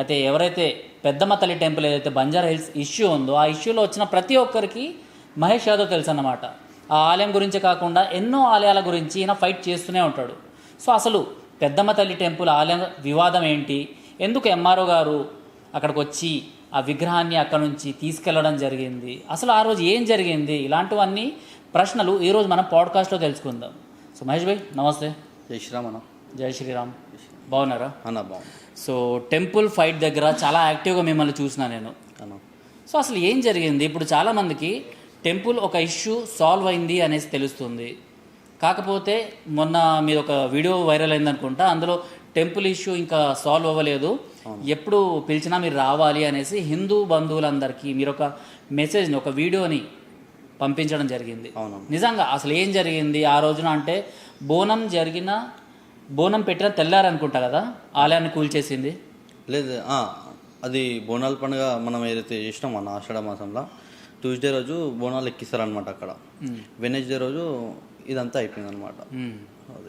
అయితే ఎవరైతే పెద్దమ్మ తల్లి టెంపుల్ ఏదైతే బంజారా హిల్స్ ఇష్యూ ఉందో ఆ ఇష్యూలో వచ్చిన ప్రతి ఒక్కరికి మహేష్ యాదవ్ తెలుసు అన్నమాట. ఆ ఆలయం గురించే కాకుండా ఎన్నో ఆలయాల గురించి ఈయన ఫైట్ చేస్తూనే ఉంటాడు. సో అసలు పెద్దమ్మ తల్లి టెంపుల్ ఆలయం వివాదం ఏంటి, ఎందుకు ఎంఆర్ఓ గారు అక్కడికి వచ్చి ఆ విగ్రహాన్ని అక్కడ నుంచి తీసుకెళ్లడం జరిగింది, అసలు ఆ రోజు ఏం జరిగింది, ఇలాంటివన్నీ ప్రశ్నలు ఈరోజు మనం పాడ్కాస్ట్లో తెలుసుకుందాం. సో మహేష్ భాయ్ నమస్తే. జై శ్రీరామ్ అన్న. జై శ్రీరామ్. బాగున్నారా అన్న? బాగుంది సో టెంపుల్ ఫైట్ దగ్గర చాలా యాక్టివ్గా మిమ్మల్ని చూసిన నేను. అన్న. సో అసలు ఏం జరిగింది? ఇప్పుడు చాలామందికి టెంపుల్ ఒక ఇష్యూ సాల్వ్ అయింది అనేసి తెలుస్తుంది. కాకపోతే మొన్న మీరు ఒక వీడియో వైరల్ అయింది అనుకుంటా, అందులో టెంపుల్ ఇష్యూ ఇంకా సాల్వ్ అవ్వలేదు, ఎప్పుడు పిలిచినా మీరు రావాలి అనేసి హిందూ బంధువులందరికీ మీరు ఒక మెసేజ్ని, ఒక వీడియోని పంపించడం జరిగింది. నిజంగా అసలు ఏం జరిగింది ఆ రోజున? అంటే బోనం పెట్టిన తెల్లారనుకుంటా కదా ఆలయాన్ని కూల్చేసింది. లేదు, అది బోనాల పండుగ మనం ఏదైతే చేసినాం అన్న ఆషాఢ మాసంలో ట్యూస్డే రోజు బోనాలు ఎక్కిస్తారనమాట అక్కడ. వెనస్డే రోజు ఇదంతా అయిపోయింది అనమాట. అది